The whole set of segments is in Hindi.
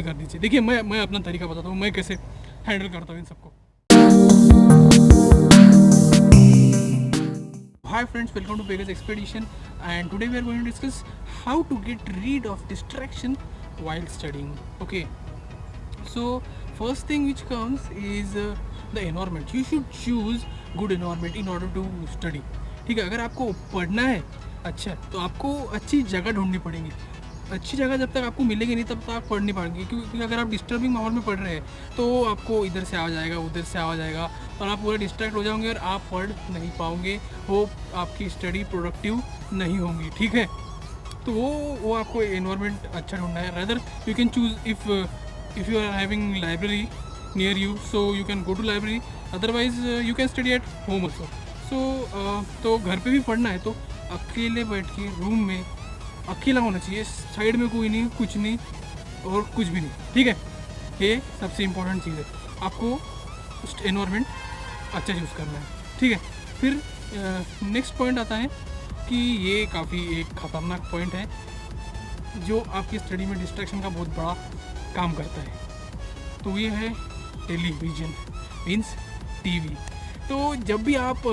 कर दीजिए। देखिए मैं अपना तरीका बताता हूँ, मैं कैसे हैंडल करता हूँ इन सबको। Hi friends, welcome to Pegus Expedition, and today we are going to discuss how to get rid of distraction while studying. Okay, so first thing which comes is the environment. You should choose good environment in order to study. ठीक है, अगर आपको पढ़ना है अच्छा तो आपको अच्छी जगह ढूंढनी पड़ेगी। अच्छी जगह जब तक आपको मिलेगी नहीं तब तक आप पढ़ नहीं पाएंगे, क्योंकि अगर आप डिस्टर्बिंग माहौल में पढ़ रहे हैं तो आपको इधर से आ जाएगा, उधर से आ जाएगा और आप पूरा डिस्ट्रैक्ट हो जाओगे और आप पढ़ नहीं पाओगे। होप आपकी स्टडी प्रोडक्टिव नहीं होंगी। ठीक है, तो वो आपको एनवायरनमेंट अच्छा ढूंढना है। Rather you can choose if you are having library near you, so you can go to library, otherwise you can study at home also. तो घर पे भी पढ़ना है तो अकेले बैठ के रूम में अकेला होना चाहिए, साइड में कोई नहीं, कुछ नहीं और कुछ भी नहीं। ठीक है, ये सबसे इम्पोर्टेंट चीज़ है। आपको एनवायरनमेंट अच्छा चूज़ करना है। ठीक है, फिर नेक्स्ट पॉइंट आता है कि ये काफ़ी एक ख़तरनाक पॉइंट है जो आपकी स्टडी में डिस्ट्रैक्शन का बहुत बड़ा काम करता है, तो ये है टेलीविज़न मीन्स टीवी। तो जब भी आप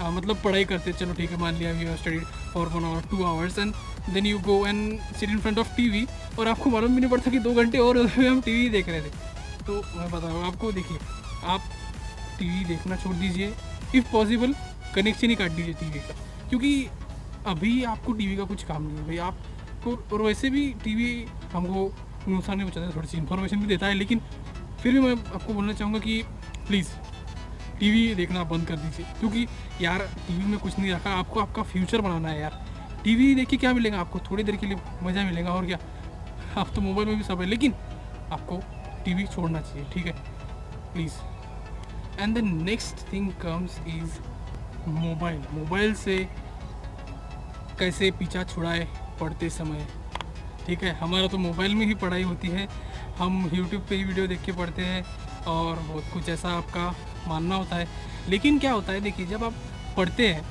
मतलब पढ़ाई करते, चलो ठीक है, मान लिया you have studied for 1 hour 2 hours and then you go and sit in front of TV और आपको मालूम भी नहीं पड़ता कि 2 घंटे और हम टीवी देख रहे थे। तो मैं बता रहा हूँ आपको, देखिए आप टीवी देखना छोड़ दीजिए, इफ़ पॉसिबल कनेक्शन ही काट दीजिए टीवी का, क्योंकि अभी आपको टीवी का कुछ काम नहीं है भाई आपको। और वैसे भी टीवी हमको नुकसान नहीं पहुँचाता, थोड़ी सी इन्फॉर्मेशन भी देता है, लेकिन फिर भी मैं आपको बोलना चाहूँगा कि प्लीज़ टीवी देखना बंद कर दीजिए, क्योंकि यार टीवी में कुछ नहीं रखा, आपको आपका फ्यूचर बनाना है यार। टीवी देख के क्या मिलेगा आपको, थोड़ी देर के लिए मज़ा मिलेगा और क्या, आप तो मोबाइल में भी सब है, लेकिन आपको टीवी छोड़ना चाहिए। ठीक है, please. And the next thing comes is mobile से कैसे पीछा छुड़ाए पढ़ते समय। ठीक है, हमारा तो मोबाइल में ही पढ़ाई होती है, हम यूट्यूब पे ही वीडियो देख के पढ़ते हैं और बहुत कुछ ऐसा आपका मानना होता है। लेकिन क्या होता है, देखिए जब आप पढ़ते हैं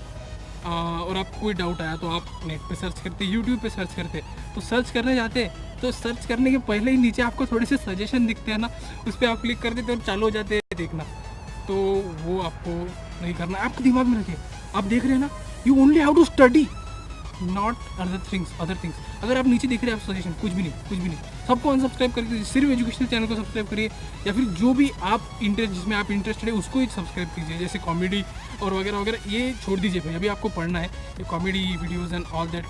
और आपको कोई डाउट आया तो आप नेट पे सर्च करते, यूट्यूब पे सर्च करते, तो सर्च करने जाते हैं तो सर्च करने के पहले ही नीचे आपको थोड़े से सजेशन दिखते हैं ना, उस पर आप क्लिक कर देते और चालू हो जाते हैं देखना। तो वो आपको नहीं करना है, आपके दिमाग में रखिए, आप देख रहे हैं ना, you only have to study not other things. अगर आप नीचे देख रहे हैं आप सजेशन, कुछ भी नहीं, सबको अनसब्सक्राइब करके सिर्फ एजुकेशनल चैनल को सब्सक्राइब करिए, या फिर जो भी आप जिसमें आप इंटरेस्टेड है उसको ही सब्सक्राइब कीजिए, जैसे कॉमेडी और वगैरह वगैरह। ये छोड़ दीजिए भाई, अभी आपको पढ़ना है, ये comedy videos and all that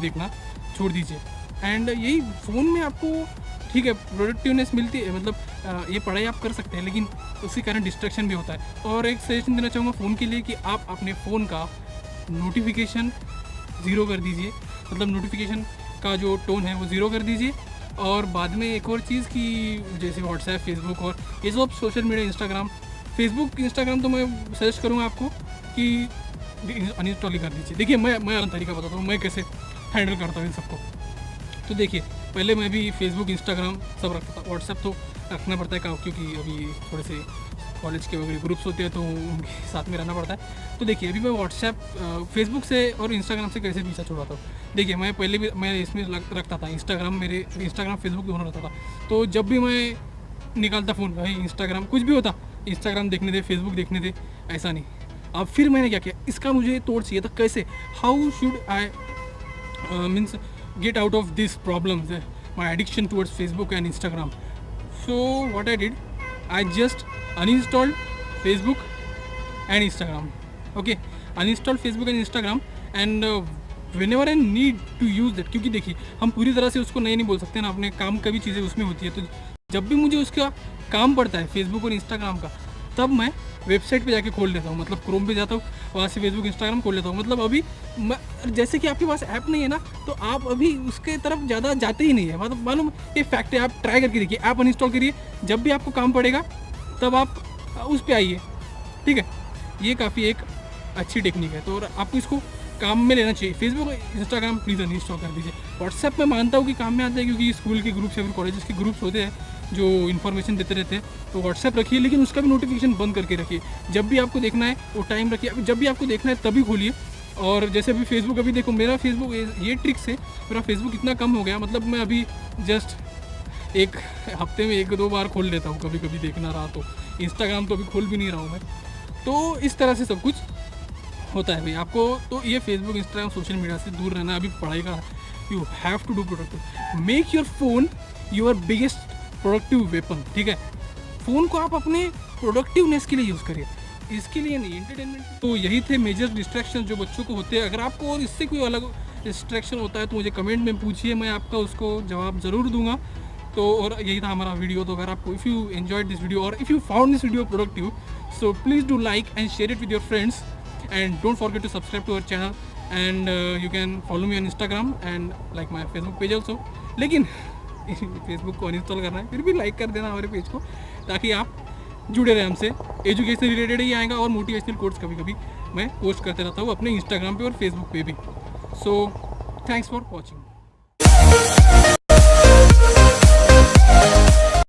देखना छोड़ दीजिए। एंड यही फ़ोन में आपको ठीक है प्रोडक्टिवनेस मिलती है, मतलब ये पढ़ाई आप कर सकते हैं, लेकिन उसके कारण डिस्ट्रैक्शन भी होता है। और एक सजेशन देना चाहूँगा फ़ोन के लिए कि आप अपने फ़ोन का नोटिफिकेशन 0 कर दीजिए, मतलब नोटिफिकेशन का जो टोन है वो 0 कर दीजिए। और बाद में एक और चीज़ कि जैसे व्हाट्सएप, फेसबुक और ये सब सोशल मीडिया, इंस्टाग्राम तो मैं सजेस्ट करूँगा आपको कि अनइंस्टॉल ही कर दीजिए। देखिए मैं अपना तरीका बताता हूँ, मैं कैसे हैंडल करता हूँ इन सबको। तो देखिए पहले मैं भी फेसबुक, इंस्टाग्राम सब रखता था, व्हाट्सएप तो रखना पड़ता है क्योंकि अभी थोड़े से कॉलेज के वगैरह ग्रुप्स होते हैं तो उनके साथ में रहना पड़ता है। तो देखिए अभी मैं व्हाट्सएप, फेसबुक से और इंस्टाग्राम से कैसे पीछा छुड़ाता हूँ। देखिए मैं पहले भी मैं इसमें रखता था इंस्टाग्राम, फेसबुक दोनों रखता था। तो जब भी मैं निकालता फ़ोन, भाई इंस्टाग्राम कुछ भी होता, इंस्टाग्राम देखने थे, फेसबुक देखने थे, ऐसा नहीं। अब फिर मैंने क्या किया, इसका मुझे तोड़ चाहिए था, कैसे, how should I means get out of this problems, my addiction towards Facebook and Instagram. So what I did, I just uninstalled Facebook and Instagram. Okay, uninstalled Facebook and Instagram and whenever I need to use that, क्योंकि देखिए हम पूरी तरह से उसको नहीं बोल सकते ना, अपने काम का भी चीज़ें उसमें होती है। तो जब भी मुझे उसका काम पड़ता है फेसबुक और इंस्टाग्राम का, तब मैं वेबसाइट पे जाके खोल लेता हूँ, मतलब क्रोम पे जाता हूँ, वहाँ से फेसबुक, इंस्टाग्राम खोल लेता हूँ। मतलब अभी जैसे कि आपके पास ऐप नहीं है ना, तो आप अभी उसके तरफ ज़्यादा जाते ही नहीं है, मतलब मालूम ये फैक्ट है। आप ट्राई करके देखिए, ऐप अनइंस्टॉल करिए, जब भी आपको काम पड़ेगा तब आप उस पर आइए। ठीक है, ये काफ़ी एक अच्छी टेक्निक है, तो आपको इसको काम में लेना चाहिए। फेसबुक, इंस्टाग्राम प्लीज़ अनइंस्टॉल कर दीजिए। व्हाट्सएप में मानता हूँ कि काम में आता है, क्योंकि स्कूल के ग्रुप्स या फिर कॉलेजेस के ग्रुप्स होते हैं जो इन्फॉर्मेशन देते रहते हैं, तो व्हाट्सएप रखिए, लेकिन उसका भी नोटिफिकेशन बंद करके रखिए। जब भी आपको देखना है वो टाइम रखिए, जब भी आपको देखना है तभी खोलिए। और जैसे अभी फेसबुक, अभी देखो मेरा फेसबुक, ये ट्रिक से मेरा फेसबुक इतना कम हो गया, मतलब मैं अभी जस्ट एक हफ्ते में 1-2 बार खोल लेता हूँ कभी कभी देखना रहा तो। इंस्टाग्राम तो अभी खोल भी नहीं रहा हूँ मैं। तो इस तरह से सब कुछ होता है भाई आपको। तो ये फेसबुक, इंस्टाग्राम, सोशल मीडिया से दूर रहना अभी पढ़ाई का। You have to do productive, make your phone your biggest productive weapon, ठीक है। फ़ोन को आप अपने प्रोडक्टिवनेस के लिए यूज़ करिए, इसके लिए नहीं एंटरटेनमेंट। तो यही थे मेजर डिस्ट्रैक्शन जो बच्चों को होते हैं। अगर आपको और इससे कोई अलग डिस्ट्रैक्शन होता है तो मुझे कमेंट में पूछिए, मैं आपका उसको जवाब ज़रूर दूंगा। तो और यही था हमारा वीडियो। तो अगर आपको if you enjoyed this video और if you found this video productive, so please do like and share it with your friends and don't forget to subscribe to our channel and you can follow me on Instagram and like my Facebook page also। लेकिन फेसबुक को अनइंस्टॉल करना है, फिर भी लाइक कर देना हमारे पेज को, ताकि आप जुड़े रहे हमसे। एजुकेशन रिलेटेड ही आएगा और मोटिवेशनल कोट्स कभी कभी मैं पोस्ट करते रहता हूँ अपने इंस्टाग्राम पे और फेसबुक पे भी। So thanks for watching.